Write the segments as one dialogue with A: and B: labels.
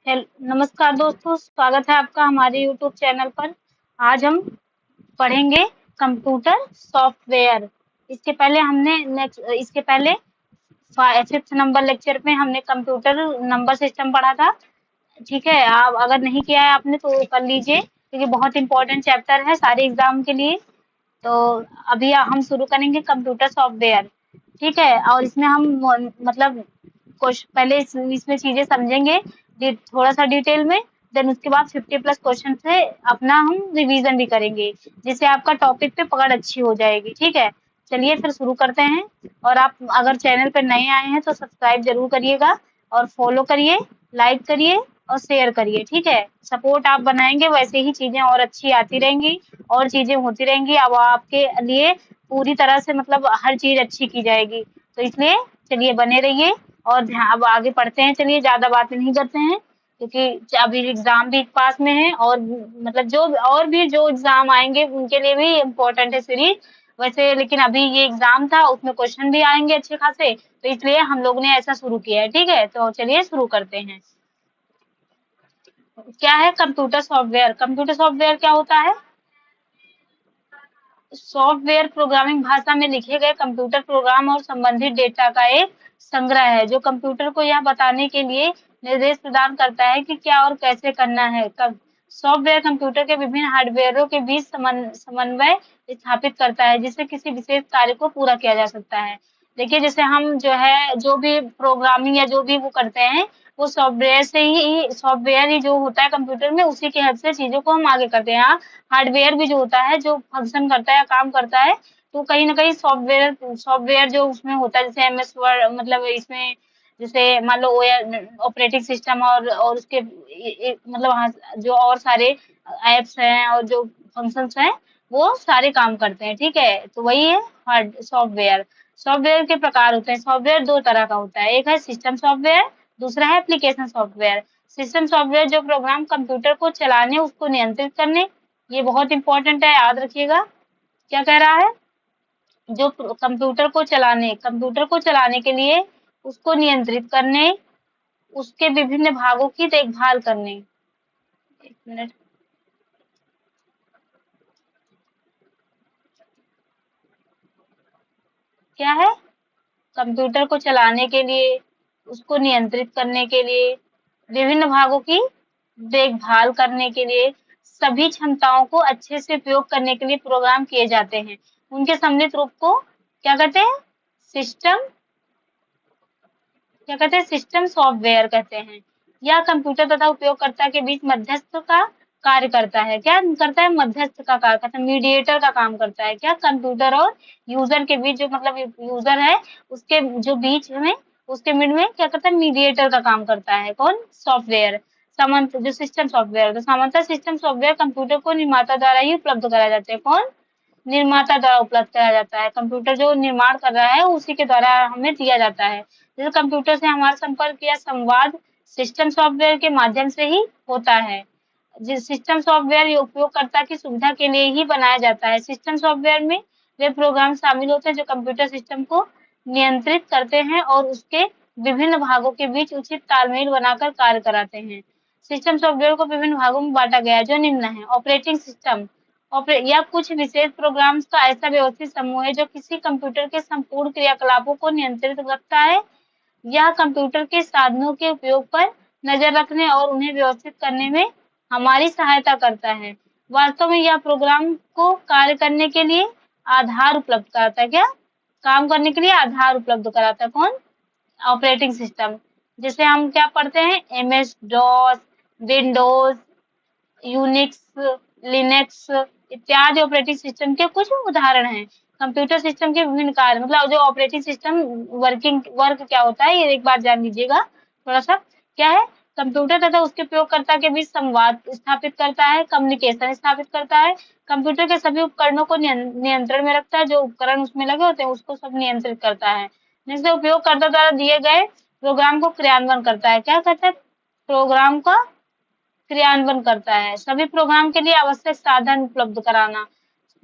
A: नमस्कार दोस्तों, स्वागत है आपका हमारे यूट्यूब चैनल पर। आज हम पढ़ेंगे कंप्यूटर सॉफ्टवेयर। इसके पहले 5th नंबर लेक्चर में हमने कंप्यूटर नंबर सिस्टम पढ़ा था। ठीक है, आप अगर नहीं किया है आपने तो कर लीजिए, क्योंकि बहुत इंपॉर्टेंट चैप्टर है सारे एग्जाम के लिए। तो अभी हम शुरू करेंगे कंप्यूटर सॉफ्टवेयर। ठीक है, और इसमें हम मतलब कुछ पहले इसमें चीजें समझेंगे थोड़ा सा डिटेल में। देन उसके बाद 50+ क्वेश्चन से अपना हम रिवीजन भी करेंगे, जिससे आपका टॉपिक पे पकड़ अच्छी हो जाएगी। ठीक है, चलिए फिर शुरू करते हैं। और आप अगर चैनल पर नए आए हैं तो सब्सक्राइब जरूर करिएगा, और फॉलो करिए, लाइक करिए और शेयर करिए। ठीक है, सपोर्ट आप बनाएंगे वैसे ही चीजें और अच्छी आती रहेंगी और चीजें होती रहेंगी। अब आपके लिए पूरी तरह से मतलब हर चीज अच्छी की जाएगी, तो इसलिए चलिए बने रहिए। और अब आगे पढ़ते हैं, चलिए ज्यादा बातें नहीं करते हैं, क्योंकि अभी एग्जाम भी पास में है और मतलब जो और भी जो एग्जाम आएंगे उनके लिए भी इम्पोर्टेंट है सीरीज वैसे। लेकिन अभी ये एग्जाम था, उसमें क्वेश्चन भी आएंगे अच्छे खासे, तो इसलिए हम लोग ने ऐसा शुरू किया है। ठीक है, तो चलिए शुरू करते हैं। क्या है कंप्यूटर सॉफ्टवेयर? कंप्यूटर सॉफ्टवेयर क्या होता है? सॉफ्टवेयर प्रोग्रामिंग भाषा में लिखे गए कंप्यूटर प्रोग्राम और संबंधित डेटा का एक संग्रह है, जो कंप्यूटर को यह बताने के लिए निर्देश प्रदान करता है कि क्या और कैसे करना है। सॉफ्टवेयर कंप्यूटर के विभिन्न हार्डवेयरों के बीच समन्वय स्थापित करता है, जिससे किसी विशेष कार्य को पूरा किया जा सकता है। देखिए, जैसे हम जो है जो भी प्रोग्रामिंग या जो भी वो करते हैं, वो सॉफ्टवेयर ही जो होता है कंप्यूटर में, उसी की हेल्प से चीजों को हम आगे करते हैं। हाँ, हार्डवेयर भी जो होता है, जो फंक्शन करता है या काम करता है, तो कहीं ना कहीं सॉफ्टवेयर सॉफ्टवेयर जो उसमें होता है, जैसे एमएस वर्ड, मतलब इसमें जैसे मान लो ऑपरेटिंग सिस्टम और उसके मतलब हाँ, जो और सारे एप्स हैं और जो फंक्शंस हैं, वो सारे काम करते हैं। ठीक है, तो वही है हार्ड सॉफ्टवेयर। सॉफ्टवेयर के प्रकार होते हैं। सॉफ्टवेयर दो तरह का होता है, एक है सिस्टम सॉफ्टवेयर, दूसरा है एप्लीकेशन सॉफ्टवेयर। सिस्टम सॉफ्टवेयर जो प्रोग्राम कंप्यूटर को चलाने, उसको नियंत्रित करने, ये बहुत इंपॉर्टेंट है, याद रखिएगा। क्या कह रहा है? जो कंप्यूटर को चलाने के लिए, उसको नियंत्रित करने, उसके विभिन्न भागों की देखभाल करने। एक मिनट। क्या है? कंप्यूटर को चलाने के लिए, उसको नियंत्रित करने के लिए, विभिन्न भागों की देखभाल करने के लिए, सभी क्षमताओं को अच्छे से उपयोग करने के लिए प्रोग्राम किए जाते हैं। उनके सम्मिलित रूप को क्या कहते हैं? सिस्टम क्या कहते हैं? सिस्टम सॉफ्टवेयर कहते हैं। यह कंप्यूटर तथा उपयोगकर्ता के बीच मध्यस्थ का कार्य करता है। क्या करता है? मध्यस्थ का कार्य करता है, मीडिएटर का काम करता है। क्या? कंप्यूटर और यूजर के बीच, जो मतलब यूजर है उसके जो बीच में, उसके मिड में क्या करता है? मीडिएटर का काम करता है। कौन? सॉफ्टवेयर। सामान्य जो सिस्टम सॉफ्टवेयर, तो सामान्यतः सिस्टम सॉफ्टवेयर कंप्यूटर को निर्माता द्वारा ही उपलब्ध कराए जाते हैं। कौन? निर्माता द्वारा उपलब्ध कराया जाता है। कंप्यूटर जो निर्माण कर रहा है उसी के द्वारा हमें दिया जाता है। जैसे कंप्यूटर से हमारा संपर्क या संवाद सिस्टम सॉफ्टवेयर के माध्यम से ही होता है। जिस सिस्टम सॉफ्टवेयर ये उपयोगकर्ता की सुविधा के लिए ही बनाया जाता है। सिस्टम सॉफ्टवेयर में वे प्रोग्राम शामिल होते हैं जो कंप्यूटर सिस्टम को नियंत्रित करते हैं और उसके विभिन्न भागों के बीच उचित तालमेल बनाकर कार्य कराते हैं। सिस्टम सॉफ्टवेयर को विभिन्न भागों में बांटा गया है, जो निम्न है। ऑपरेटिंग सिस्टम या कुछ विशेष प्रोग्राम्स का ऐसा व्यवस्थित समूह है जो किसी कंप्यूटर के संपूर्ण क्रियाकलापों को नियंत्रित रखता है। यह कंप्यूटर के साधनों के उपयोग पर नजर रखने और उन्हें व्यवस्थित करने में हमारी सहायता करता है। वास्तव में यह प्रोग्राम को कार्य करने के लिए आधार उपलब्ध कराता है। क्या? काम करने के लिए आधार उपलब्ध कराता है। कौन? Operating system. जैसे हम क्या पढ़ते हैं? MS DOS, Windows, Unix, Linux इत्यादि ऑपरेटिंग सिस्टम के कुछ उदाहरण हैं। कंप्यूटर सिस्टम के विभिन्न कार्य, मतलब जो ऑपरेटिंग सिस्टम वर्क क्या होता है, ये एक बार जान लीजिएगा थोड़ा सा। क्या है? कंप्यूटर तथा उसके उपयोगकर्ता के बीच संवाद स्थापित करता है, कम्युनिकेशन स्थापित करता है। कंप्यूटर के सभी उपकरणों को नियंत्रण में रखता है। जो उपकरण उसमें लगे होते हैं उसको सब नियंत्रित करता है, जिससे उपयोगकर्ता द्वारा दिए गए प्रोग्राम को क्रियान्वयन करता है। क्या करता है? प्रोग्राम का क्रियान्वयन करता है। सभी प्रोग्राम के लिए आवश्यक साधन उपलब्ध कराना।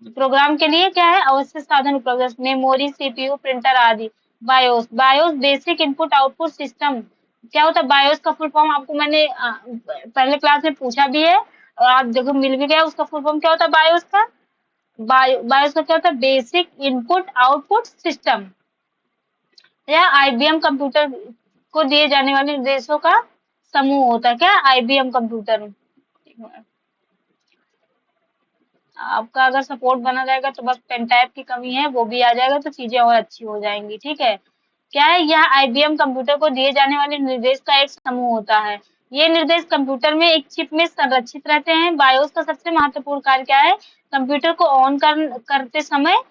A: प्रोग्राम के लिए क्या है? आवश्यक साधन उपलब्ध, मेमोरी, सीपीयू, प्रिंटर आदि। BIOS basic input output system, क्या होता है बायोस का फुल फॉर्म? आपको मैंने पहले क्लास में पूछा भी है और आप देखो मिल भी गया, उसका फुल फॉर्म क्या होता है बायोस का? बायोस का क्या होता है? बेसिक इनपुट आउटपुट सिस्टम, या आईबीएम कंप्यूटर को दिए जाने वाले निर्देशों का समूह होता है। क्या? IBM computer. आपका अगर सपोर्ट बना रहेगा तो बस पेन टाइप की कमी है, वो भी आ जाएगा तो चीजें और अच्छी हो जाएंगी। ठीक है, क्या है? यह आईबीएम कंप्यूटर को दिए जाने वाले निर्देश का एक समूह होता है। ये निर्देश कंप्यूटर में एक चिप में संरक्षित रहते हैं। बायोस का सबसे महत्वपूर्ण कार्य क्या है? कंप्यूटर को ऑन करते समय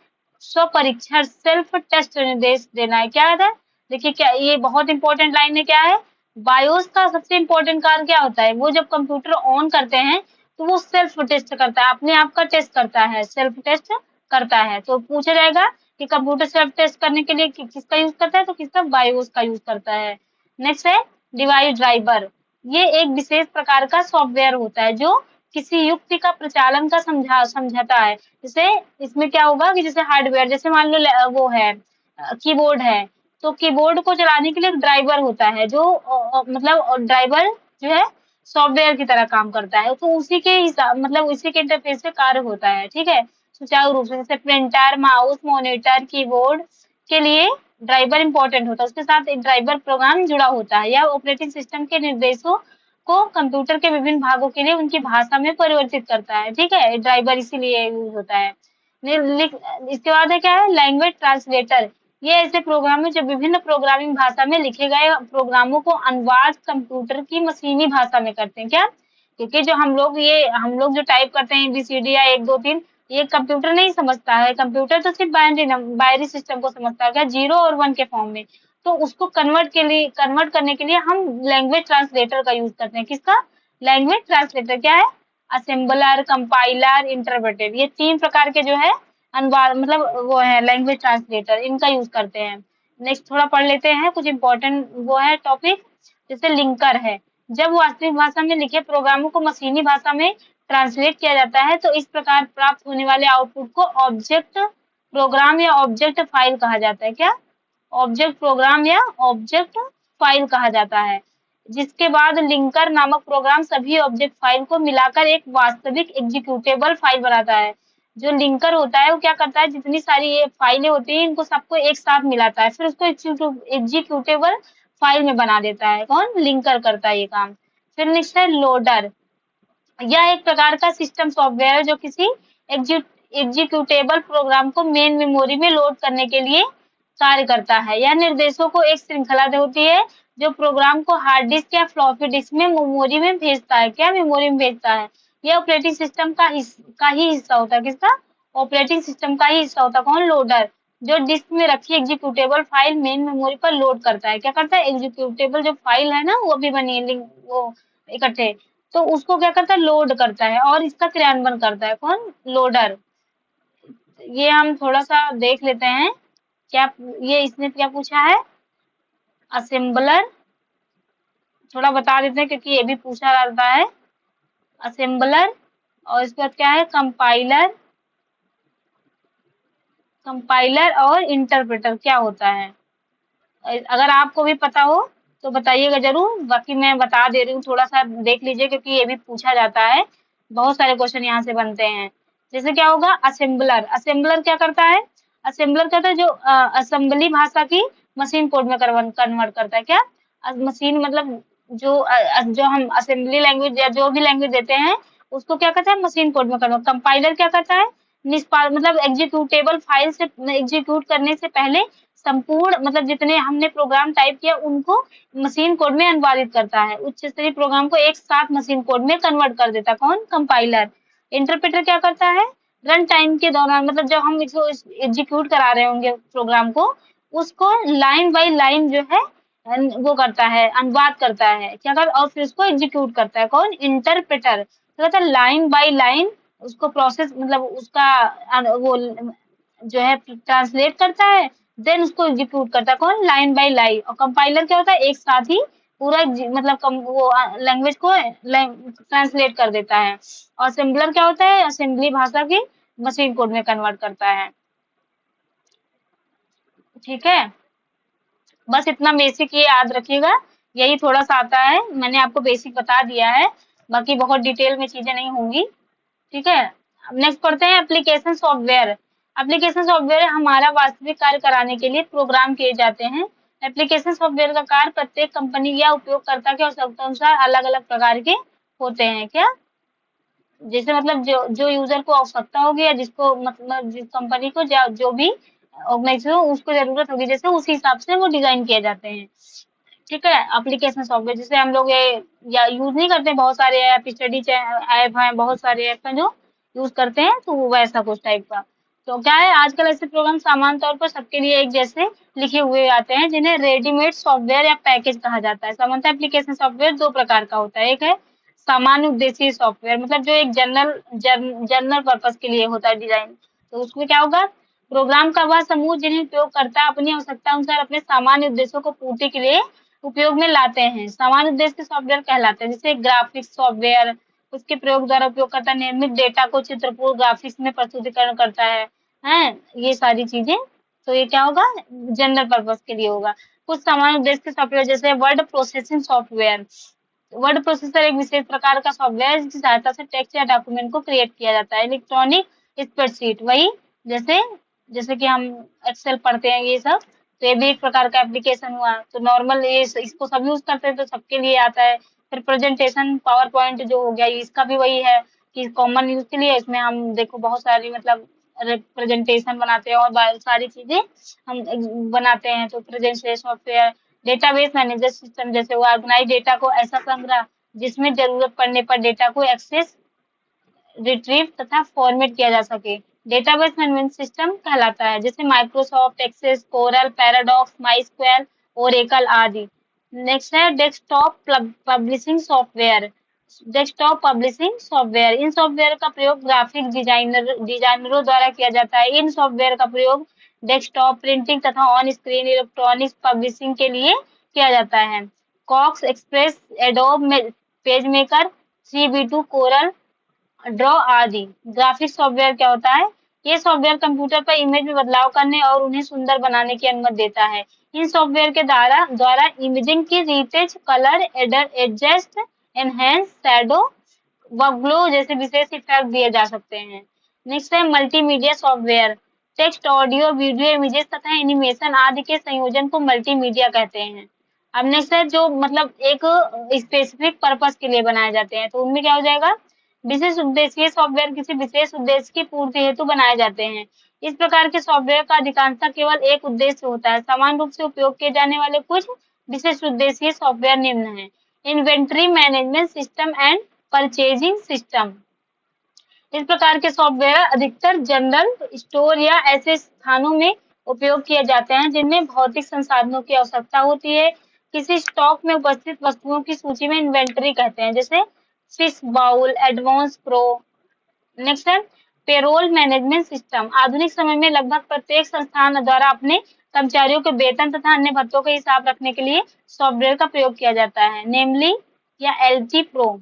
A: स्व परीक्षण सेल्फ टेस्ट निर्देश देना है। क्या है? देखिए, क्या ये बहुत इंपॉर्टेंट लाइन है। क्या है? बायोस का सबसे इम्पोर्टेंट कार्य क्या होता है? वो जब कंप्यूटर ऑन करते हैं तो वो सेल्फ टेस्ट करता है, अपने आप का टेस्ट करता है, सेल्फ टेस्ट करता है। तो पूछा जाएगा कि कंप्यूटर सेल्फ टेस्ट करने के लिए किसका यूज करता है? तो किसका? बायोस का यूज करता है। नेक्स्ट है डिवाइस ड्राइवर। ये एक विशेष प्रकार का सॉफ्टवेयर होता है जो किसी युक्ति का प्रचालन का समझाता है। जैसे इसमें क्या होगा कि जैसे हार्डवेयर, जैसे मान लो वो है कीबोर्ड है, तो कीबोर्ड को चलाने के लिए एक ड्राइवर होता है जो मतलब ड्राइवर जो है सॉफ्टवेयर की तरह काम करता है, तो उसी के हिसाब मतलब उसी के इंटरफेस से कार्य होता है। ठीक है, सुचारू रूप से। जैसे प्रिंटर, माउस, मॉनिटर, कीबोर्ड के लिए ड्राइवर इंपॉर्टेंट होता है, उसके साथ एक ड्राइवर प्रोग्राम जुड़ा होता है। यह ऑपरेटिंग सिस्टम के निर्देशों को कंप्यूटर के विभिन्न भागों के लिए उनकी भाषा में परिवर्तित करता है। ठीक है, ड्राइवर इसीलिए यूज होता है। इसके बाद है क्या है? Language translator. ये ऐसे प्रोग्राम है जो विभिन्न प्रोग्रामिंग भाषा में लिखे गए प्रोग्रामों को अनुवाद कंप्यूटर की मशीनी भाषा में करते हैं। क्या? क्योंकि जो हम लोग जो टाइप करते हैं एबीसीडी या 1 2 3, ये कंप्यूटर नहीं समझता है। कंप्यूटर तो सिर्फ बाइनरी सिस्टम को समझता है, क्या? 0 और 1 के फॉर्म में। तो उसको कन्वर्ट करने के लिए हम लैंग्वेज ट्रांसलेटर का यूज करते हैं। किसका? Language translator. क्या है? असेंबलर, कंपाइलर, इंटरप्रेटर, ये 3 प्रकार के जो है अनुवाद मतलब वो है लैंग्वेज ट्रांसलेटर, इनका यूज करते हैं। नेक्स्ट थोड़ा पढ़ लेते हैं कुछ इंपॉर्टेंट वो है टॉपिक। जैसे लिंकर है, जब वास्तविक भाषा में लिखे प्रोग्रामों को मशीनी भाषा में ट्रांसलेट किया जाता है तो इस प्रकार प्राप्त होने वाले आउटपुट को ऑब्जेक्ट प्रोग्राम या ऑब्जेक्ट फाइल कहा जाता है। क्या? ऑब्जेक्ट प्रोग्राम या ऑब्जेक्ट फाइल कहा जाता है। जिसके बाद लिंकर नामक प्रोग्राम सभी ऑब्जेक्ट फाइल को मिलाकर एक वास्तविक एग्जीक्यूटेबल फाइल बनाता है। जो लिंकर होता है वो क्या करता है? जितनी सारी ये फाइलें होती हैं इनको सबको एक साथ मिलाता है, फिर उसको एग्जीक्यूटेबल फाइल में बना देता है। कौन? लिंकर करता है ये काम। फिर नेक्स्ट है लोडर। यह एक प्रकार का सिस्टम सॉफ्टवेयर है जो किसी एग्जीक्यूटेबल प्रोग्राम को मेन मेमोरी में लोड करने के लिए कार्य करता है। यह निर्देशों को एक श्रृंखला होती है जो प्रोग्राम को हार्ड डिस्क या फ्लॉपी डिस्क में मेमोरी में भेजता है। क्या? मेमोरी में भेजता है। यह ऑपरेटिंग सिस्टम का ही हिस्सा होता है। किसका? ऑपरेटिंग सिस्टम का ही हिस्सा होता है। कौन? लोडर। जो डिस्क में रखी एग्जीक्यूटेबल फाइल मेन मेमोरी पर लोड करता है। क्या करता है? एग्जीक्यूटेबल जो फाइल है ना वो भी बनी है वो इकट्ठे, तो उसको क्या करता है? लोड करता है और इसका क्रियान्वयन करता है। कौन? लोडर। ये हम थोड़ा सा देख लेते हैं। क्या ये इसने क्या पूछा है? असेंबलर। थोड़ा बता देते हैं क्योंकि ये भी पूछा रहता है। असेंबलर और इसके बाद क्या है? कंपाइलर। कंपाइलर और इंटरप्रेटर क्या होता है? अगर आपको भी पता हो तो बताइएगा जरूर, बाकी मैं बता दे रही हूँ, थोड़ा सा देख लीजिए क्योंकि ये भी पूछा जाता है। बहुत सारे क्वेश्चन यहाँ से बनते हैं। जैसे क्या होगा? असेंबलर। असेंबलर क्या करता है? असेंबलर कहता है जो असेंबली भाषा की मशीन कोड में कन्वर्ट करता है। क्या? मशीन मतलब जो हम असेंबली लैंग्वेज या जो भी लैंग्वेज देते हैं उसको क्या करता है? मशीन कोड में कन्वर्ट। कंपाइलर क्या करता है? मतलब एग्जीक्यूटेबल फाइल से एग्जीक्यूट करने से पहले संपूर्ण मतलब जितने हमने प्रोग्राम टाइप किया उनको मशीन कोड में अनुवादित करता है। उच्च स्तरीय प्रोग्राम को एक साथ मशीन कोड में कन्वर्ट कर देता है। कौन? कंपाइलर। इंटरप्रेटर क्या करता है? रन टाइम के दौरान मतलब जब हम इसको एग्जीक्यूट करा रहे होंगे प्रोग्राम को, उसको लाइन बाय लाइन जो है वो करता है, अनुवाद करता है। क्या कर और फिर उसको एग्जीक्यूट करता है। कौन? इंटरप्रेटर। तो कहता है लाइन बाय लाइन उसको प्रोसेस मतलब उसका वो जो है ट्रांसलेट करता है, देन उसको एग्जीक्यूट करता है। कौन? Line by line. और कंपाइलर क्या होता है? एक साथ ही पूरा मतलब वो लैंग्वेज को ट्रांसलेट कर देता है। और असेंबलर क्या होता है? असेंबली भाषा की मशीन कोड में कन्वर्ट करता है। ठीक है, बस इतना बेसिक ये याद रखिएगा यही थोड़ा सा आता है, मैंने आपको बेसिक बता दिया है, बाकी बहुत डिटेल में चीजें नहीं होंगी। ठीक है, अब नेक्स्ट पढ़ते हैं एप्लीकेशन सॉफ्टवेयर। एप्लीकेशन सॉफ्टवेयर हमारा वास्तविक कार्य कराने के लिए प्रोग्राम किए जाते हैं। एप्लीकेशन सॉफ्टवेयर का कार्य प्रत्येक कंपनी या उपयोगकर्ता के आवश्यकता अनुसार अलग अलग प्रकार के होते हैं। क्या, जैसे मतलब जो जो यूजर को आवश्यकता होगी या जिसको मतलब जिस कंपनी को जो भी ऑर्गेनाइजेशन उसको जरूरत होगी, जैसे उसी हिसाब से वो डिजाइन किए जाते हैं। ठीक है, एप्लीकेशन सॉफ्टवेयर जैसे हम लोग ये या यूज नहीं करते, बहुत सारे ऐप, स्टडी ऐप हैं, बहुत सारे ऐप हैं जो यूज करते हैं, तो वो वैसा कुछ टाइप का। तो क्या है, आजकल ऐसे प्रोग्राम सामान्य तौर पर सबके लिए एक जैसे लिखे हुए आते हैं, जिन्हें रेडीमेड सॉफ्टवेयर या पैकेज कहा जाता है। सामान्यतः एप्लीकेशन सॉफ्टवेयर दो प्रकार का होता है। एक है सामान्य उद्देश्य सॉफ्टवेयर, मतलब जो एक जनरल पर्पस के लिए होता है डिजाइन। तो उसमें क्या होगा, प्रोग्राम का वह समूह जिन्हें उपयोगकर्ता अपनी आवश्यकता अनुसार अपने सामान्य उद्देश्यों को पूर्ति के लिए उपयोग में लाते हैं, सामान्य उद्देश्य के सॉफ्टवेयर कहलाते हैं। जैसे ग्राफिक्स सॉफ्टवेयर, उसके प्रयोग द्वारा उपयोगकर्ता निर्मित डेटा को चित्रपूर्ण ग्राफिक्स में प्रस्तुतिकरण करता है ये सारी चीजें। तो ये क्या होगा, जनरल पर्पस के लिए होगा। कुछ सामान्य उद्देश्य के सॉफ्टवेयर जैसे word processing software. Word processor एक विशेष प्रकार का सॉफ्टवेयर है जिसकी सहायता से टेक्स्ट या डॉक्यूमेंट को क्रिएट किया जाता है। इलेक्ट्रॉनिक स्प्रेडशीट, वही जैसे जैसे कि हम एक्सेल पढ़ते हैं ये सब, तो ये भी एक प्रकार का एप्लीकेशन हुआ। तो नॉर्मल ये इसको सब यूज करते हैं, तो सबके लिए आता है। फिर प्रेजेंटेशन पावर पॉइंट जो हो गया, इसका भी वही है कि कॉमन यूज के लिए, इसमें हम देखो बहुत सारी मतलब प्रेजेंटेशन बनाते हैं और सारी चीजें हम बनाते हैं। तो presentation software, database manager system, जैसे वो ऑर्गेनाइज डेटा को ऐसा संग्रह जिसमें जरूरत पड़ने पर डेटा को एक्सेस, रिट्रीव तथा फॉर्मेट किया जा सके, डेटाबेस मैनेजमेंट सिस्टम कहलाता है। जैसे Microsoft Access, Corel, Paradox, MySQL, Oracle आदि। नेक्स्ट है desktop publishing software. Desktop publishing software, इन सॉफ्टवेयर का प्रयोग ग्राफिक डिजाइनरों द्वारा किया जाता है। इन सॉफ्टवेयर का प्रयोग डेस्कटॉप प्रिंटिंग तथा ऑन स्क्रीन इलेक्ट्रॉनिक्स पब्लिशिंग के लिए किया जाता है। कॉक्स Express, Adobe PageMaker, CB2, Corel Draw आदि। ग्राफिक्स सॉफ्टवेयर क्या होता है, ये सॉफ्टवेयर कंप्यूटर पर इमेज में बदलाव करने और उन्हें सुंदर बनाने की अनुमति देता है। इन सॉफ्टवेयर के द्वारा इमेजिंग की रीटेच, कलर एडजस्ट, एनहेंस, शैडो व ग्लो जैसे विशेष इफेक्ट दिए जा सकते हैं। नेक्स्ट है multimedia software. Text, audio, video, images तथा एनिमेशन आदि के संयोजन को मल्टीमीडिया कहते हैं। अब नेक्स्ट है जो मतलब एक स्पेसिफिक पर्पस के लिए बनाए जाते हैं, तो उनमें क्या हो जाएगा, विशेष उद्देश्य सॉफ्टवेयर किसी विशेष उद्देश्य की पूर्ति हेतु बनाए जाते हैं। इस प्रकार के सॉफ्टवेयर का अधिकांशतः केवल एक उद्देश्य होता है। समान रूप से उपयोग किए जाने वाले कुछ विशेष उद्देश्य सॉफ्टवेयर निम्न हैं। Inventory management system and purchasing system. इस प्रकार के सॉफ्टवेयर अधिकतर जनरल स्टोर या ऐसे स्थानों में उपयोग किए जाते हैं जिनमें भौतिक संसाधनों की आवश्यकता होती है। किसी स्टॉक में उपस्थित वस्तुओं की सूची में इन्वेंटरी कहते हैं, जैसे fish bowl, advance pro. Next है पेरोल मैनेजमेंट सिस्टम। आधुनिक समय में लगभग प्रत्येक संस्थान द्वारा अपने कर्मचारियों के वेतन तथा अन्य भत्तों का हिसाब रखने के लिए सॉफ्टवेयर का प्रयोग किया जाता है, नेमली या LG प्रो।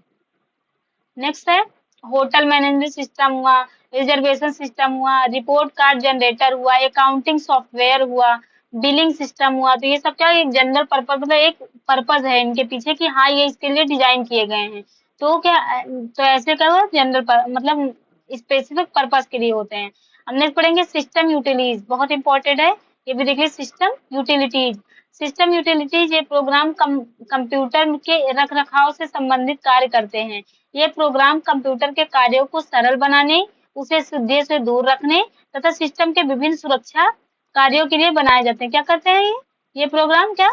A: नेक्स्ट है होटल मैनेजमेंट सिस्टम हुआ, रिजर्वेशन सिस्टम हुआ, रिपोर्ट कार्ड जनरेटर हुआ, अकाउंटिंग सॉफ्टवेयर हुआ, बिलिंग सिस्टम हुआ। तो ये सब क्या, एक जनरल पर्पज, मतलब एक पर्पज है इनके पीछे कि हाँ ये इसके लिए डिजाइन किए गए हैं। तो क्या, तो ऐसे का जनरल मतलब स्पेसिफिक पर्पज के लिए होते हैं। अब नेक्स्ट पढ़ेंगे सिस्टम यूटिलिटीज, बहुत इंपॉर्टेंट है ये भी देखिए। सिस्टम यूटिलिटीज, सिस्टम यूटिलिटीज ये प्रोग्राम कंप्यूटर के रख रखाव से संबंधित कार्य करते हैं। ये प्रोग्राम कंप्यूटर के कार्यों को सरल बनाने, उसे सीधे से दूर रखने तथा सिस्टम के विभिन्न सुरक्षा कार्यों के लिए बनाए जाते हैं। क्या करते हैं ये प्रोग्राम, क्या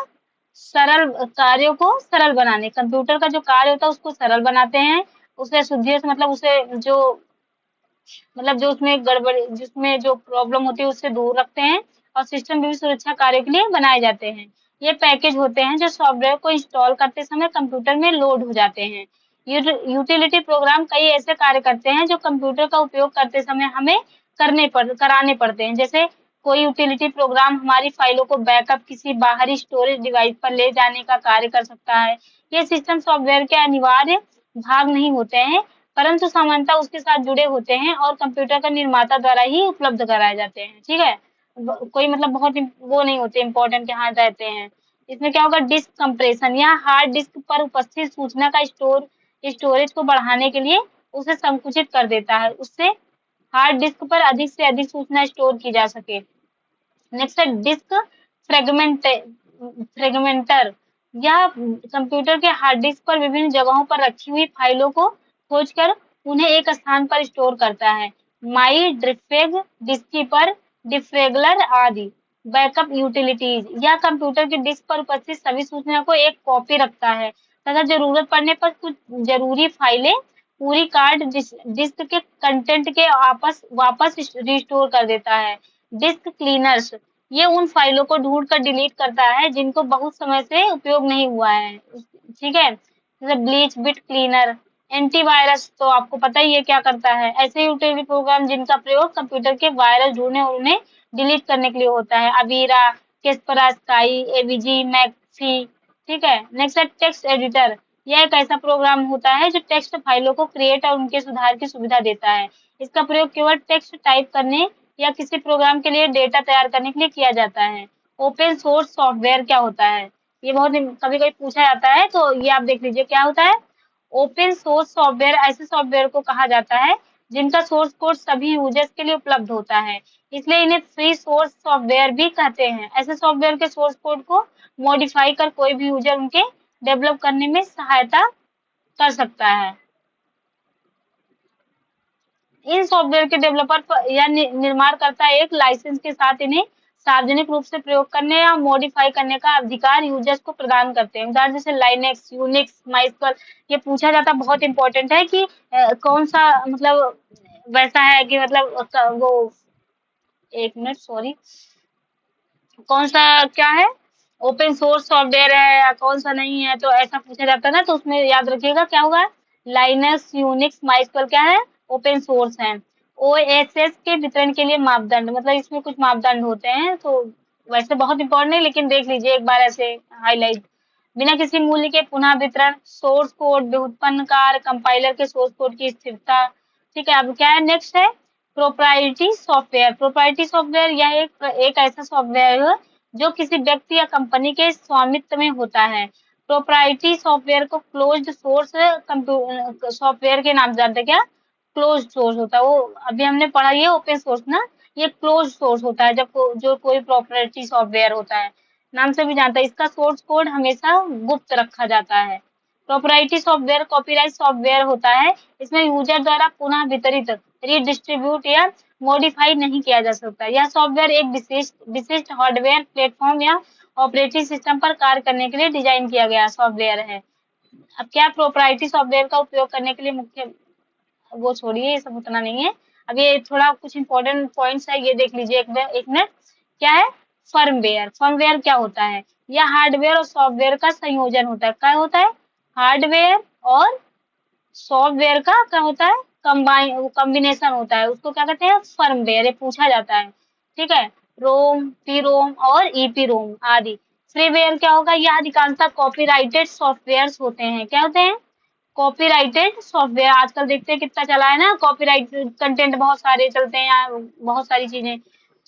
A: सरल कार्यों को सरल बनाने, कंप्यूटर का जो कार्य होता है उसको सरल बनाते हैं, उसे शुद्धियों से मतलब उसे जो जो उसमें गड़बड़ी, जिसमें जो प्रॉब्लम होती है उससे दूर रखते हैं और सिस्टम भी सुरक्षा कार्य के लिए बनाए जाते हैं। ये पैकेज होते हैं जो सॉफ्टवेयर को इंस्टॉल करते समय कंप्यूटर में लोड हो जाते हैं। यूटिलिटी प्रोग्राम कई ऐसे कार्य करते हैं जो कंप्यूटर का उपयोग करते समय हमें कराने पड़ते हैं। जैसे कोई यूटिलिटी प्रोग्राम हमारी फाइलों को बैकअप किसी बाहरी स्टोरेज डिवाइस पर ले जाने का कार्य कर सकता है। ये सिस्टम सॉफ्टवेयर के अनिवार्य भाग नहीं होते हैं, परंतु सामान्यतः उसके साथ जुड़े होते हैं और कंप्यूटर का निर्माता द्वारा ही उपलब्ध कराए जाते हैं। ठीक है, कोई मतलब बहुत वो नहीं होते इम्पोर्टेंट के हाथ रहते हैं। इसमें क्या होगा, डिस्क कंप्रेशन, या हार्ड डिस्क पर उपस्थित सूचना का स्टोरेज को बढ़ाने के लिए उसे संकुचित कर देता है, उससे हार्ड डिस्क पर अधिक से अधिक सूचना स्टोर की जा सके। नेक्स्ट है डिस्क फ्रेगमेंटर, यह कंप्यूटर के हार्ड डिस्क पर विभिन्न जगहों पर रखी हुई फाइलों को खोजकर उन्हें एक स्थान पर स्टोर करता है। माई ड्रिफ्रेग, डिस्कीपर, डिफ्रेगलर आदि। बैकअप यूटिलिटीज, यह कंप्यूटर के डिस्क पर उपस्थित सभी सूचना को एक कॉपी रखता है तथा जरूरत पड़ने पर कुछ जरूरी फाइलें पूरी कार्ड डिस्क के कंटेंट के वापस रिस्टोर कर देता है। डिस्क क्लीनर्स, ये उन फाइलों को ढूंढ कर डिलीट करता है जिनको बहुत समय से उपयोग नहीं हुआ है, ठीक है। जैसे ब्लीच, बिट क्लीनर, एंटीवायरस, तो आपको पता ही है क्या करता है। ऐसे यूटिलिटी प्रोग्राम जिनका प्रयोग कंप्यूटर के वायरस ढूंढने और उन्हें डिलीट करने के लिए होता है। अवीरा, केस्परा, स्काई, एवीजी, मैक्सी, ठीक है। नेक्स्ट है टेक्स्ट एडिटर, यह एक ऐसा प्रोग्राम होता है जो टेक्स्ट फाइलों को क्रिएट और उनके सुधार की सुविधा देता है। इसका प्रयोग केवल टेक्स्ट टाइप करने या किसी प्रोग्राम के लिए डेटा तैयार करने के लिए किया जाता है। ओपन सोर्स सॉफ्टवेयर क्या होता है, ये बहुत कभी कभी पूछा जाता है, तो ये आप देख लीजिए क्या होता है। ओपन सोर्स सॉफ्टवेयर ऐसे सॉफ्टवेयर को कहा जाता है जिनका सोर्स कोड सभी यूजर्स के लिए उपलब्ध होता है, इसलिए इन्हें फ्री सोर्स सॉफ्टवेयर भी कहते हैं। ऐसे सॉफ्टवेयर के सोर्स कोड को मॉडिफाई कर कोई भी यूजर उनके डेवलप करने में सहायता कर सकता है। इन सॉफ्टवेयर के डेवलपर या निर्माणकर्ता एक लाइसेंस के साथ इन्हें सार्वजनिक रूप से प्रयोग करने या मॉडिफाई करने का अधिकार यूजर्स को प्रदान करते हैं। उदाहरण जैसे लाइनेक्स, यूनिक्स, माइस्क्वल, ये पूछा जाता बहुत इंपॉर्टेंट है कि कौन सा मतलब वैसा है कि मतलब वो, एक मिनट सॉरी, कौन सा क्या है, ओपन सोर्स सॉफ्टवेयर है या कौन सा नहीं है, तो ऐसा पूछा जाता है ना, तो उसमें याद रखिएगा क्या होगा, लाइनक्स, यूनिक्स, माइस्क्वल क्या है, ओपन सोर्स है। ओएसएस के वितरण के लिए मापदंड, मतलब इसमें कुछ मापदंड होते हैं, तो वैसे बहुत इंपॉर्टेंट नहीं, लेकिन देख लीजिए एक बार ऐसे हाईलाइट। बिना किसी मूल्य के पुनः वितरण, सोर्स कोड व्युत्पन्नकार, कंपाइलर के सोर्स कोड की स्थिरता, ठीक है। अब क्या है, नेक्स्ट है प्रोप्राइटरी सॉफ्टवेयर। प्रोप्राइटरी सॉफ्टवेयर यह एक ऐसा सॉफ्टवेयर है जो किसी व्यक्ति या कंपनी के स्वामित्व में होता है। प्रोप्राइटरी सॉफ्टवेयर को क्लोज्ड सोर्स सॉफ्टवेयर के नाम से जानते हैं क्या, क्लोज सोर्स होता है वो, अभी हमने पढ़ा ये ओपन सोर्स ना, ये क्लोज सोर्स होता है जब जो कोई प्रोप्राइटरी सॉफ्टवेयर होता है, नाम से भी जानता है। इसका सोर्स कोड हमेशा गुप्त रखा जाता है। प्रोप्राइटरी सॉफ्टवेयर कॉपीराइट सॉफ्टवेयर होता है, इसमें यूजर द्वारा पुनः वितरित, रीडिस्ट्रीब्यूट या मॉडिफाई नहीं किया जा सकता। यह सॉफ्टवेयर एक विशिष्ट हार्डवेयर प्लेटफॉर्म या ऑपरेटिंग सिस्टम पर कार्य करने के लिए डिजाइन किया गया सॉफ्टवेयर है। अब क्या प्रोप्राइटरी सॉफ्टवेयर का उपयोग करने के लिए मुख्य, वो छोड़िए ये सब उतना नहीं है, अब ये थोड़ा कुछ इंपॉर्टेंट पॉइंट्स है, ये देख लीजिए एक मिनट। क्या है फर्मवेयर, फर्मवेयर क्या होता है, यह हार्डवेयर और सॉफ्टवेयर का संयोजन होता है। क्या होता है, हार्डवेयर और सॉफ्टवेयर का क्या होता है, कॉम्बिनेशन होता है, उसको क्या कहते हैं, फर्मवेयर, ये पूछा जाता है, ठीक है। रोम, पी रोम और ईपी रोम आदि। फ्रीवेयर क्या होगा, यह अधिकांशतः कॉपीराइटेड सॉफ्टवेयर होते हैं। क्या होते हैं, कॉपीराइटेड सॉफ्टवेयर। आजकल देखते हैं कितना चला है ना, कॉपीराइट कंटेंट बहुत सारे चलते हैं यहाँ, बहुत सारी चीजें,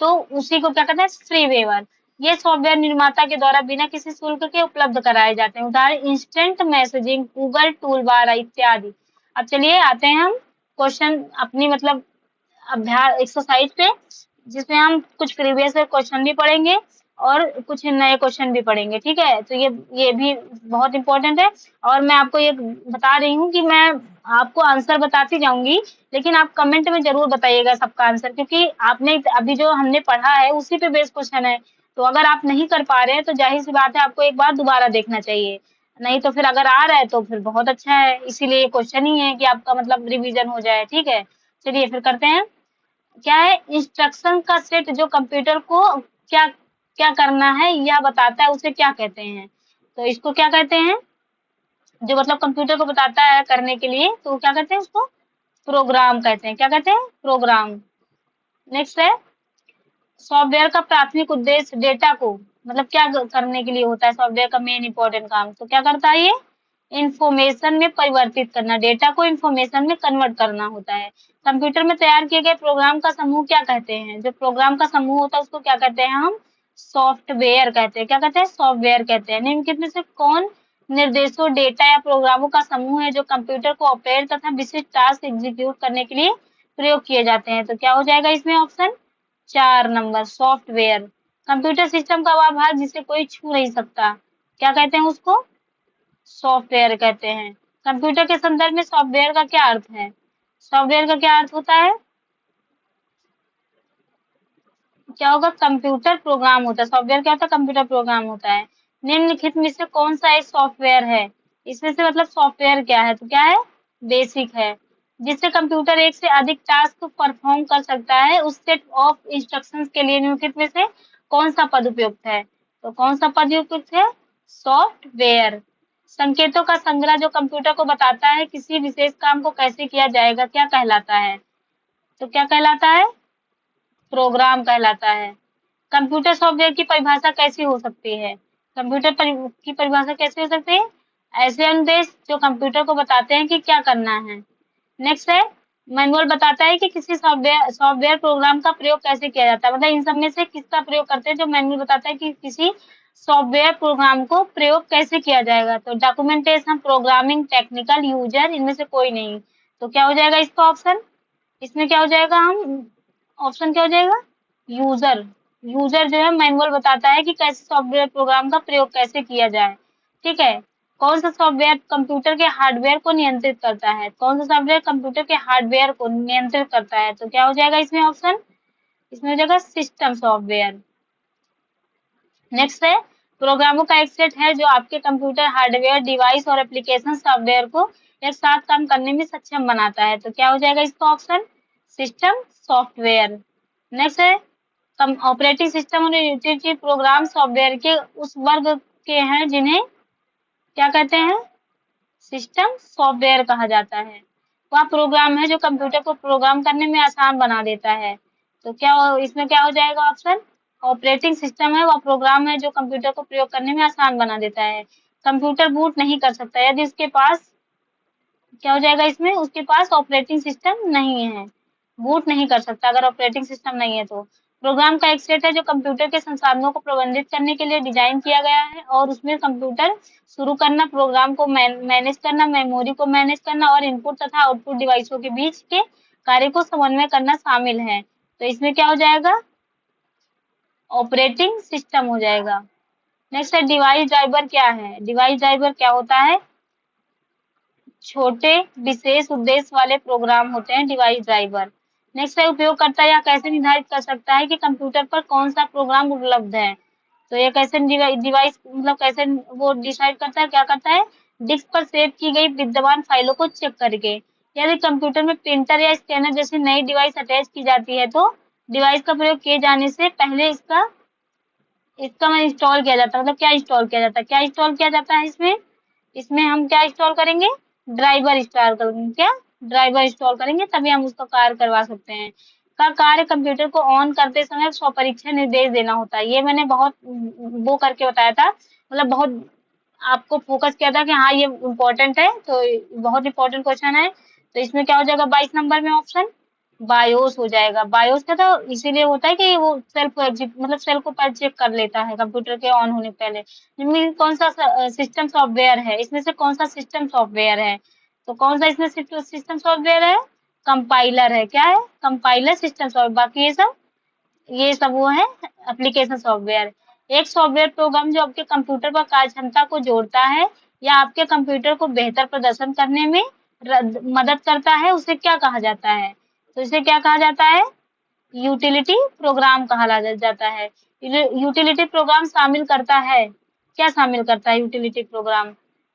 A: तो उसी को क्या कहते हैं, फ्रीवेयर। ये सॉफ्टवेयर निर्माता के द्वारा बिना किसी शुल्क के उपलब्ध कराए जाते हैं। उदाहरण instant messaging, Google tool bar इत्यादि। अब चलिए आते हैं हम क्वेश्चन अपनी मतलब अभ्यास एक्सरसाइज पे, जिसमें हम कुछ प्रीवियस क्वेश्चन भी पढ़ेंगे और कुछ नए क्वेश्चन भी पढ़ेंगे, ठीक है। तो ये भी बहुत इंपॉर्टेंट है, और मैं आपको ये बता रही हूँ कि मैं आपको आंसर बताती जाऊंगी, लेकिन आप कमेंट में जरूर बताइएगा सबका आंसर, क्योंकि आपने अभी जो हमने पढ़ा है उसी पे बेस्ड क्वेश्चन है, तो अगर आप नहीं कर पा रहे हैं तो जाहिर सी बात है आपको एक बार दोबारा देखना चाहिए, नहीं तो फिर अगर आ रहा है तो फिर बहुत अच्छा है, इसीलिए क्वेश्चन ही है कि आपका मतलब रिवीजन हो जाए, ठीक है। चलिए फिर करते हैं। क्या है, इंस्ट्रक्शन का सेट जो कंप्यूटर को क्या क्या करना है यह बताता है, उसे क्या कहते हैं, तो इसको क्या कहते हैं, जो मतलब कंप्यूटर को बताता है करने के लिए, तो क्या कहते हैं उसको, प्रोग्राम कहते हैं। क्या कहते हैं, प्रोग्राम। नेक्स्ट है सॉफ्टवेयर का प्राथमिक उद्देश्य डेटा को मतलब क्या करने के लिए होता है, सॉफ्टवेयर का मेन इंपॉर्टेंट काम, तो क्या करता है ये, इंफॉर्मेशन में परिवर्तित करना, डेटा को इंफॉर्मेशन में कन्वर्ट करना होता है। कंप्यूटर में तैयार किए गए प्रोग्राम का समूह क्या कहते हैं, जो प्रोग्राम का समूह होता है उसको क्या कहते हैं हम, सॉफ्टवेयर कहते हैं। क्या कहते हैं? सॉफ्टवेयर कहते हैं। निम्नलिखित में से कौन निर्देशों, डेटा या प्रोग्रामों का समूह है जो कंप्यूटर को ऑपरेट तथा विशिष्ट टास्क एग्जीक्यूट करने के लिए प्रयोग किए जाते हैं? तो क्या हो जाएगा इसमें option 4 number, software. Computer system का वह भाग जिसे कोई छू नहीं सकता, क्या कहते हैं उसको? सॉफ्टवेयर कहते हैं। कंप्यूटर के संदर्भ में सॉफ्टवेयर का क्या अर्थ है? सॉफ्टवेयर का क्या अर्थ होता है? क्या होगा? कंप्यूटर प्रोग्राम होता है। सॉफ्टवेयर क्या होता है? कंप्यूटर प्रोग्राम होता है। निम्नलिखित में से कौन सा एक सॉफ्टवेयर है? इसमें से मतलब सॉफ्टवेयर क्या है? तो क्या है? बेसिक है। जिससे कंप्यूटर एक से अधिक टास्क परफॉर्म कर सकता है, उस सेट ऑफ इंस्ट्रक्शंस के लिए निम्नलिखित में से कौन सा पद उपयुक्त है? तो कौन सा पद उपयुक्त है? सॉफ्टवेयर। संकेतों का संग्रह जो कंप्यूटर को बताता है किसी विशेष काम को कैसे किया जाएगा, क्या कहलाता है? तो क्या कहलाता है? प्रोग्राम कहलाता है। कंप्यूटर सॉफ्टवेयर की परिभाषा कैसी हो सकती है? की परिभाषा कैसी हो सकती है? ऐसे अनुदेश जो कंप्यूटर को बताते हैं कि क्या करना है। नेक्स्ट है, मैनुअल बताता है कि किसी सॉफ्टवेयर सॉफ्टवेयर प्रोग्राम का प्रयोग कैसे किया जाता है। मतलब इन सब में से किसका प्रयोग करते हैं? जो मैनुअल बताता है कि किसी सॉफ्टवेयर प्रोग्राम को प्रयोग कैसे किया जाएगा। तो डॉक्यूमेंटेशन, प्रोग्रामिंग, टेक्निकल, यूजर, इनमें से कोई नहीं। तो क्या हो जाएगा इसका ऑप्शन? इसमें क्या हो जाएगा? हम ऑप्शन क्या हो जाएगा? यूजर। यूजर जो है मैनुअल बताता है कि कैसे सॉफ्टवेयर प्रोग्राम का प्रयोग कैसे किया जाए। ठीक है। कौन सा सॉफ्टवेयर कंप्यूटर के हार्डवेयर को नियंत्रित करता है? कौन सा सॉफ्टवेयर कंप्यूटर के हार्डवेयर को नियंत्रित करता है? तो क्या हो जाएगा इसमें ऑप्शन? इसमें हो जाएगा सिस्टम सॉफ्टवेयर। नेक्स्ट है, प्रोग्रामों का एक सेट है जो आपके कंप्यूटर हार्डवेयर, डिवाइस और एप्लीकेशन सॉफ्टवेयर को एक साथ काम करने में सक्षम बनाता है। तो क्या हो जाएगा इसका ऑप्शन? System software. नेक्स्ट है, ऑपरेटिंग सिस्टम और यूटिलिटी प्रोग्राम सॉफ्टवेयर के उस वर्ग के हैं जिन्हें क्या कहते हैं? सिस्टम सॉफ्टवेयर कहा जाता है। वह प्रोग्राम है जो कंप्यूटर को प्रोग्राम करने में आसान बना देता है। तो क्या इसमें क्या हो जाएगा ऑप्शन? ऑपरेटिंग सिस्टम है वह प्रोग्राम है जो कंप्यूटर को प्रयोग करने में आसान बना देता है। कंप्यूटर बूट नहीं कर सकता यदि उसके पास क्या हो जाएगा इसमें? उसके पास ऑपरेटिंग सिस्टम नहीं है। बूट नहीं कर सकता अगर ऑपरेटिंग सिस्टम नहीं है तो। प्रोग्राम का एक सेट है जो कंप्यूटर के संसाधनों को प्रबंधित करने के लिए डिजाइन किया गया है और उसमें कंप्यूटर शुरू करना, प्रोग्राम को मैनेज करना, मेमोरी को मैनेज करना और इनपुट तथा आउटपुट डिवाइसों के बीच के कार्य को समन्वय करना शामिल है। तो इसमें क्या हो जाएगा? ऑपरेटिंग सिस्टम हो जाएगा। नेक्स्ट है, डिवाइस ड्राइवर क्या है? डिवाइस ड्राइवर क्या होता है? छोटे विशेष उद्देश्य वाले प्रोग्राम होते हैं डिवाइस ड्राइवर। नेक्स्ट है, उपयोगकर्ता यह कैसे निर्धारित कर सकता है कि कंप्यूटर पर कौन सा प्रोग्राम उपलब्ध है? तो ये कैसे डिवाइस मतलब कैसे वो डिसाइड करता है? क्या करता है? डिस्क पर सेव की गई विद्यमान फाइलों को चेक करके। यदि कंप्यूटर में प्रिंटर या स्कैनर जैसी नई डिवाइस अटैच की जाती है तो डिवाइस का प्रयोग किए जाने से पहले इसका इसका इंस्टॉल किया जाता है। मतलब क्या इंस्टॉल किया जाता है? क्या इंस्टॉल किया जाता है इसमें? इसमें हम क्या इंस्टॉल करेंगे? ड्राइवर इंस्टॉल करेंगे। क्या? ड्राइवर इंस्टॉल करेंगे तभी हम उसका कार्य करवा सकते हैं। का कार्य कंप्यूटर को ऑन करते समय स्वपरीक्षण निर्देश देना होता है। ये मैंने बहुत वो करके बताया था, मतलब बहुत आपको फोकस किया था कि हाँ ये इम्पोर्टेंट है, तो बहुत इंपॉर्टेंट क्वेश्चन है। तो इसमें क्या हो जाएगा 22 नंबर में ऑप्शन? बायोस हो जाएगा। बायोस का तो इसीलिए होता है कि वो सेल्फ एग्जिट मतलब सेल को पहले चेक कर लेता है कंप्यूटर के ऑन होने पहले। जिनमें कौन सा सिस्टम सॉफ्टवेयर है? इसमें से कौन सा सिस्टम सॉफ्टवेयर है? तो कौन सा इसमें सिस्टम सॉफ्टवेयर है? कंपाइलर है। क्या है? Compiler system software. बाकी ये सब वो है एप्लीकेशन सॉफ्टवेयर। एक सॉफ्टवेयर प्रोग्राम जो आपके कंप्यूटर पर कार्य क्षमता को जोड़ता है या आपके कंप्यूटर को बेहतर प्रदर्शन करने में मदद करता है, उसे क्या कहा जाता है? तो इसे क्या कहा जाता है? यूटिलिटी प्रोग्राम कहा जाता है। यूटिलिटी प्रोग्राम शामिल करता है, क्या शामिल करता है यूटिलिटी प्रोग्राम?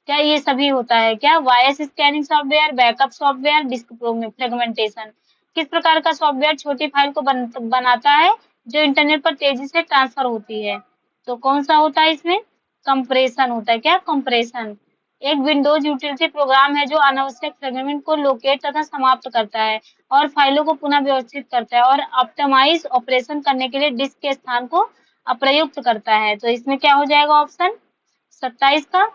A: क्या ये सभी होता है? क्या? Voice scanning software, backup software, disk fragmentation. किस प्रकार का सॉफ्टवेयर छोटी फाइल को बनाता है जो इंटरनेट पर तेजी से ट्रांसफर होती है? तो कौन सा होता है इसमें? कंप्रेशन होता है। क्या? कंप्रेशन। एक विंडोज यूटिलिटी प्रोग्राम है जो अनावश्यक फ्रेगमेंट को लोकेट तथा समाप्त करता है और फाइलों को पुनः व्यवस्थित करता है और ऑप्टिमाइज ऑपरेशन करने के लिए डिस्क के स्थान को अप्रयुक्त करता है। तो इसमें क्या हो जाएगा ऑप्शन? 27 का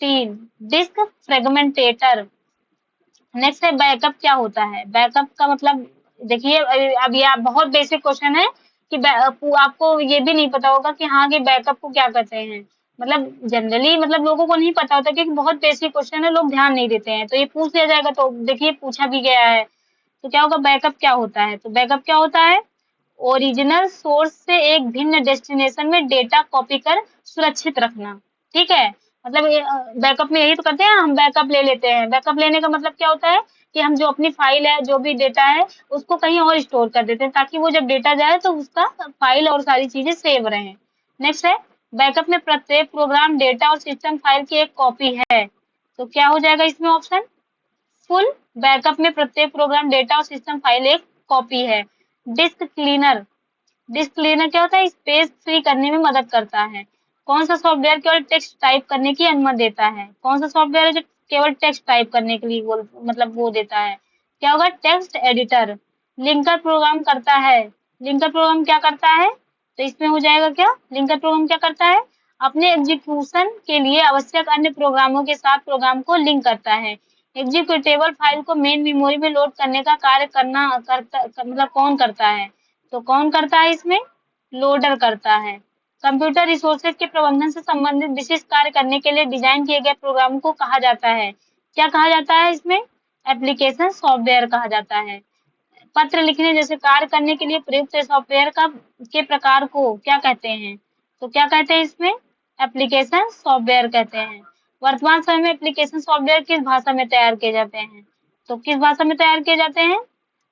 A: 3, डिस्क फ्रेगमेंटेटर। नेक्स्ट है, बैकअप क्या होता है? बैकअप का मतलब देखिए, अब ये बहुत बेसिक क्वेश्चन है, कि आपको ये भी नहीं पता होगा कि हाँ कि बैकअप को क्या कहते हैं। मतलब जनरली मतलब लोगों को नहीं पता होता कि बहुत बेसिक क्वेश्चन है, लोग ध्यान नहीं देते हैं, तो ये पूछ लिया जाएगा। तो देखिए पूछा भी गया है। तो क्या होगा, बैकअप क्या होता है? तो बैकअप क्या होता है? ओरिजिनल सोर्स से एक भिन्न डेस्टिनेशन में डेटा कॉपी कर सुरक्षित रखना। ठीक है, मतलब बैकअप में यही तो करते हैं, हम बैकअप ले लेते हैं। बैकअप लेने का मतलब क्या होता है कि हम जो अपनी फाइल है, जो भी डेटा है, उसको कहीं और स्टोर कर देते हैं, ताकि वो जब डेटा जाए तो उसका फाइल और सारी चीजें सेव रहें। नेक्स्ट है, बैकअप में प्रत्येक प्रोग्राम, डेटा और सिस्टम फाइल की एक कॉपी है। तो क्या हो जाएगा इसमें ऑप्शन? फुल। बैकअप में प्रत्येक प्रोग्राम, डेटा और सिस्टम फाइल एक कॉपी है। डिस्क क्लीनर, डिस्क क्लीनर क्या होता है? स्पेस फ्री करने में मदद करता है। कौन सा सॉफ्टवेयर केवल टेक्स्ट टाइप करने की अनुमति देता है? कौन सा सॉफ्टवेयर है जो केवल टेक्स्ट टाइप करने के लिए वो देता है? क्या होगा? Text editor. लिंकर प्रोग्राम करता है। लिंकर प्रोग्राम क्या करता है? तो इसमें हो जाएगा क्या? लिंकर प्रोग्राम क्या करता है? अपने एग्जीक्यूशन के लिए आवश्यक अन्य प्रोग्रामों के साथ प्रोग्राम को लिंक करता है। एग्जीक्यूटेबल फाइल को मेन मेमोरी में लोड करने का कार्य मतलब कौन करता है? तो कौन करता है इसमें? लोडर करता है। कंप्यूटर रिसोर्सेज के प्रबंधन से संबंधित विशिष्ट कार्य करने के लिए डिजाइन किए गए प्रोग्राम को कहा जाता है। क्या कहा जाता है इसमें? एप्लीकेशन सॉफ्टवेयर कहा जाता है। पत्र लिखने जैसे कार्य करने के लिए प्रयुक्त सॉफ्टवेयर का के प्रकार को क्या कहते हैं? तो क्या कहते हैं इसमें? एप्लीकेशन सॉफ्टवेयर कहते हैं। वर्तमान समय में एप्लीकेशन सॉफ्टवेयर किस भाषा में तैयार किए जाते हैं? तो किस भाषा में तैयार किए जाते हैं?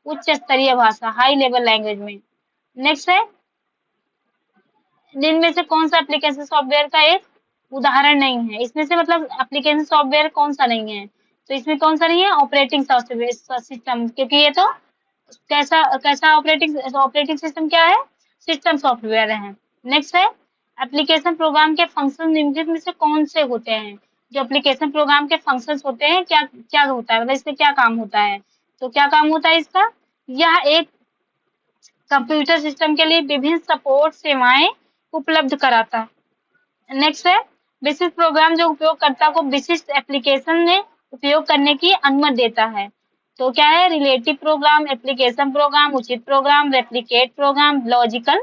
A: उच्च स्तरीय भाषा, हाई लेवल लैंग्वेज में। नेक्स्ट है, इनमें से कौन सा एप्लीकेशन सॉफ्टवेयर का एक उदाहरण नहीं है? इसमें से मतलब एप्लीकेशन सॉफ्टवेयर कौन सा नहीं है? तो इसमें कौन सा नहीं है? ऑपरेटिंग सॉफ्टवेयर सिस्टम, क्योंकि ये तो कैसा कैसा ऑपरेटिंग ऑपरेटिंग सिस्टम क्या है? सिस्टम सॉफ्टवेयर है। नेक्स्ट है, एप्लीकेशन प्रोग्राम के फंक्शन निम्नलिखित में से कौन से होते हैं? जो एप्लीकेशन प्रोग्राम के फंक्शंस होते हैं, क्या क्या होता है, मतलब इससे क्या काम होता है? तो क्या काम होता है इसका? यह एक कंप्यूटर सिस्टम के लिए विभिन्न सपोर्ट सेवाएं उपलब्ध कराता है। नेक्स्ट है, विशिष्ट प्रोग्राम जो उपयोगकर्ता को विशिष्ट एप्लीकेशन में उपयोग करने की अनुमति देता है। तो क्या है? रिलेटिव प्रोग्राम, एप्लीकेशन प्रोग्राम, उचित program, replicate program, logical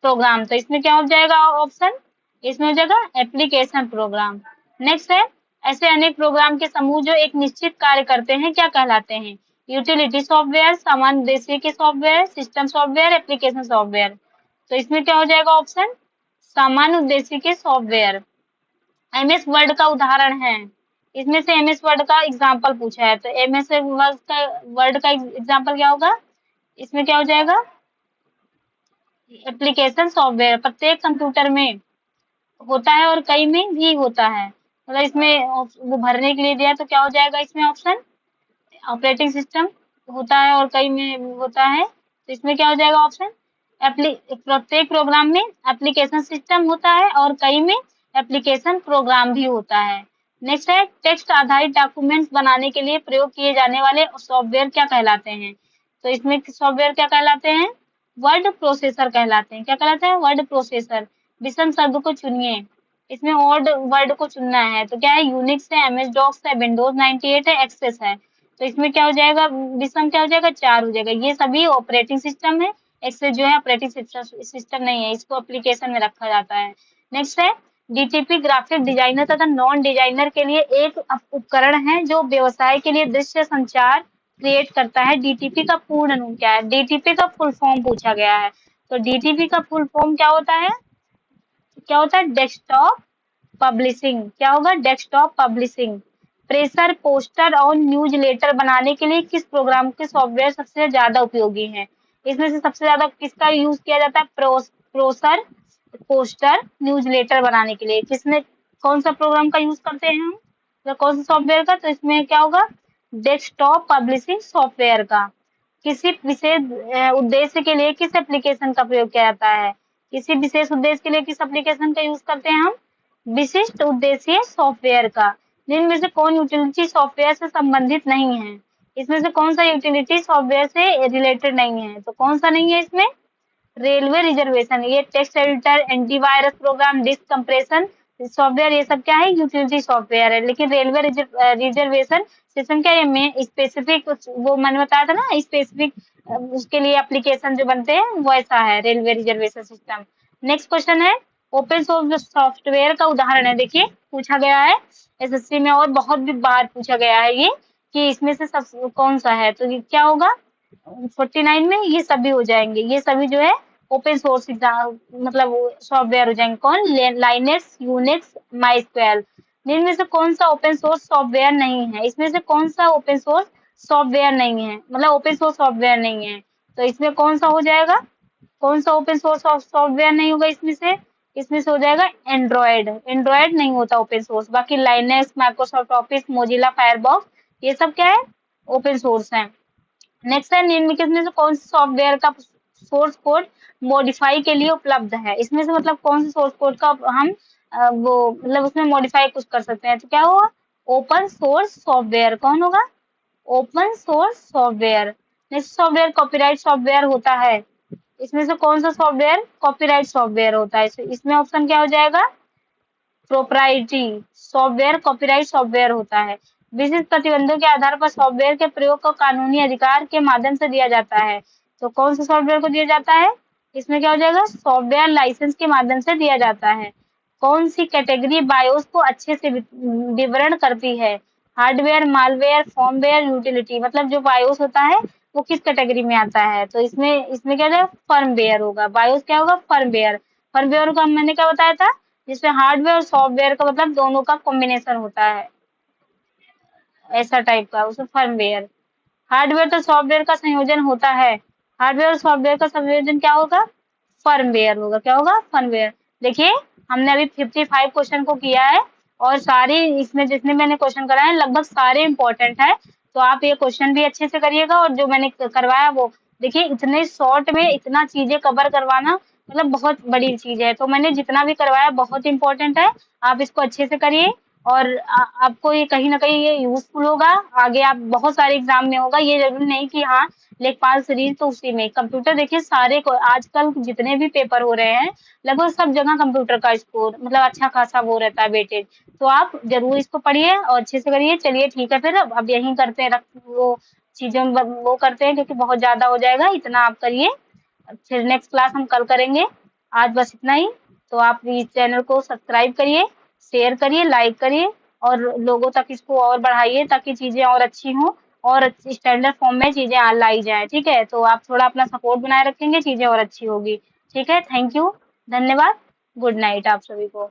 A: program. तो इसमें क्या हो जाएगा ऑप्शन? इसमें हो जाएगा एप्लीकेशन प्रोग्राम। नेक्स्ट है, ऐसे अनेक प्रोग्राम के समूह जो एक निश्चित कार्य करते हैं क्या कहलाते हैं? यूटिलिटी सॉफ्टवेयर, सामान्य उद्देश्य के software, system software, application software. तो इसमें क्या हो जाएगा ऑप्शन? सामान्य उद्देश्य के सॉफ्टवेयर। एमएस वर्ड का उदाहरण है। इसमें से एमएस वर्ड का एग्जाम्पल पूछा है, तो एमएस वर्ड का एग्जाम्पल क्या होगा? इसमें क्या हो जाएगा? एप्लीकेशन सॉफ्टवेयर प्रत्येक कंप्यूटर में होता है और कई में भी होता है। मतलब इसमें वो भरने के लिए दिया, तो क्या हो जाएगा इसमें ऑप्शन? ऑपरेटिंग सिस्टम होता है और कई में होता है, तो इसमें क्या हो जाएगा ऑप्शन? प्रत्येक प्रोग्राम में एप्लीकेशन सिस्टम होता है और कई में एप्लीकेशन प्रोग्राम भी होता है। नेक्स्ट है, टेक्स्ट आधारित डॉक्यूमेंट्स बनाने के लिए प्रयोग किए जाने वाले सॉफ्टवेयर क्या कहलाते हैं? तो इसमें सॉफ्टवेयर क्या कहलाते हैं? वर्ड प्रोसेसर कहलाते हैं। क्या कहलाते हैं? Word processor. विषम शब्द को चुनिए। इसमें ऑड वर्ड को चुनना है, तो क्या है? यूनिक्स है, एमएस डॉक्स है, विंडोज 98 है, एक्सेस है। तो इसमें क्या हो जाएगा? विषम क्या हो जाएगा? 4 हो जाएगा। ये सभी ऑपरेटिंग सिस्टम है। एक्सेस जो है ऑपरेटिंग सिस्टम नहीं है, इसको एप्लीकेशन में रखा जाता है। नेक्स्ट है, डीटीपी ग्राफिक डिजाइनर तथा नॉन डिजाइनर के लिए एक उपकरण है जो व्यवसाय के लिए दृश्य संचार क्रिएट करता है। डीटीपी का पूर्ण नाम क्या है? डीटीपी का फुल फॉर्म पूछा गया है। तो डीटीपी का फुल फॉर्म क्या होता है? क्या होता है? Desktop publishing. क्या होगा? Desktop publishing. प्रेशर, पोस्टर और न्यूज लेटर बनाने के लिए किस प्रोग्राम के सॉफ्टवेयर सबसे ज्यादा उपयोगी है? इसमें से सबसे ज्यादा किसका यूज किया जाता है? प्रोसर, पोस्टर, न्यूज लेटर बनाने के लिए किसने कौन सा प्रोग्राम का यूज करते हैं हम? तो कौन सा सॉफ्टवेयर का? तो इसमें क्या होगा? डेस्कटॉप पब्लिशिंग सॉफ्टवेयर का। किसी विशेष उद्देश्य के लिए किस एप्लीकेशन का प्रयोग किया जाता है? किसी विशेष उद्देश्य के लिए किस एप्लीकेशन का यूज करते हैं हम? विशिष्ट उद्देश्य सॉफ्टवेयर का। जिनमें से कौन यूटिलिटी सॉफ्टवेयर से संबंधित नहीं है? इसमें से कौन सा यूटिलिटी सॉफ्टवेयर से रिलेटेड नहीं है? तो कौन सा नहीं है इसमें? रेलवे रिजर्वेशन, ये text editor, antivirus program, disk compression, software ये सब क्या है, यूटिलिटी सॉफ्टवेयर है। लेकिन रेलवे रिजर्वेशन सिस्टम क्या है, में स्पेसिफिक, वो मैंने बताया था ना स्पेसिफिक, उसके लिए एप्लीकेशन जो बनते हैं वो ऐसा है railway reservation system. Next question है, ओपन सोर्स सॉफ्टवेयर का उदाहरण है। देखिए पूछा गया है एसएससी में, और बहुत भी बार पूछा गया है ये, कि इसमें से सब कौन सा है, तो ये क्या होगा 49 में, ये सभी हो जाएंगे, ये सभी जो है ओपन सोर्स मतलब सॉफ्टवेयर हो जाएंगे। कौन, लाइनेक्स, यूनिक्स, माइस्क्वेल। इनमें से कौन सा ओपन सोर्स सॉफ्टवेयर नहीं है, इसमें से कौन सा ओपन सोर्स सॉफ्टवेयर नहीं है, मतलब ओपन सोर्स सॉफ्टवेयर नहीं है, तो इसमें कौन सा हो जाएगा, कौन सा ओपन सोर्स सॉफ्टवेयर नहीं होगा इसमें से, इसमें से हो जाएगा एंड्रॉयड। एंड्रॉयड नहीं होता ओपन सोर्स, बाकी Linux, Microsoft office, Mozilla firebox, ये सब क्या है, ओपन सोर्स है। नेक्स्ट है, निम्नलिखित में से कौन से सॉफ्टवेयर का सोर्स कोड मॉडिफाई के लिए उपलब्ध है, इसमें से मतलब कौन से सोर्स कोड का हम वो मतलब उसमें मॉडिफाई कुछ कर सकते हैं, तो क्या होगा ओपन सोर्स सॉफ्टवेयर, कौन होगा open source software. Next software copyright software होता है, इसमें से कौन सा सॉफ्टवेयर कॉपीराइट सॉफ्टवेयर होता है, इसमें ऑप्शन क्या हो जाएगा प्रोप्राइटरी सॉफ्टवेयर कॉपीराइट सॉफ्टवेयर होता है। विशिष्ट प्रतिबंधों के आधार पर सॉफ्टवेयर के प्रयोग को कानूनी अधिकार के माध्यम से दिया जाता है, तो कौन से सॉफ्टवेयर को दिया जाता है, इसमें क्या हो जाएगा सॉफ्टवेयर लाइसेंस के माध्यम से दिया जाता है। कौन सी कैटेगरी बायोस को अच्छे से विवरण करती है, हार्डवेयर, मालवेयर, फर्मवेयर, यूटिलिटी, मतलब जो बायोस होता है वो किस कैटेगरी में आता है, तो इसमें इसमें क्या होगा फर्मवेयर होगा, बायोस क्या होगा फर्मवेयर। फर्मवेयर का मैंने क्या बताया था, जिसमें हार्डवेयर और सॉफ्टवेयर का मतलब दोनों का कॉम्बिनेशन होता है, ऐसा टाइप का उसमें फर्मवेयर। हार्डवेयर तो सॉफ्टवेयर का संयोजन होता है, हार्डवेयर और सॉफ्टवेयर का संयोजन क्या होगा फर्मवेयर होगा, क्या होगा फर्मवेयर। देखिए हमने अभी 55 क्वेश्चन को किया है, और सारे इसमें जितने मैंने क्वेश्चन कराए लगभग सारे इंपॉर्टेंट है, तो आप ये क्वेश्चन भी अच्छे से करिएगा, और जो मैंने करवाया वो देखिए, इतने शॉर्ट में इतना चीजें कवर करवाना मतलब बहुत बड़ी चीज है, तो मैंने जितना भी करवाया बहुत इंपॉर्टेंट है, आप इसको अच्छे से करिए, और आपको ये कहीं ना कहीं ये यूजफुल होगा, आगे आप बहुत सारे एग्जाम में होगा, ये जरूरी नहीं कि हाँ लेखपाल सीरीज तो उसी में कंप्यूटर, देखिए सारे को आजकल जितने भी पेपर हो रहे हैं लगभग सब जगह कंप्यूटर का स्कोर मतलब अच्छा खासा वो रहता है वेटेज, तो आप जरूर इसको पढ़िए और अच्छे से करिए। चलिए ठीक है, फिर अब यहीं करते हैं, रख वो चीजें वो करते हैं, क्योंकि बहुत ज्यादा हो जाएगा, इतना आप करिए, फिर नेक्स्ट क्लास हम कल करेंगे। आज बस इतना ही, तो आप इस चैनल को सब्सक्राइब करिए, शेयर करिए, लाइक करिए, और लोगों तक इसको और बढ़ाइए ताकि चीजें और अच्छी हों, और स्टैंडर्ड फॉर्म में चीजें लाई जाए, ठीक है, तो आप थोड़ा अपना सपोर्ट बनाए रखेंगे, चीजें और अच्छी होगी। ठीक है, थैंक यू, धन्यवाद, गुड नाइट आप सभी को।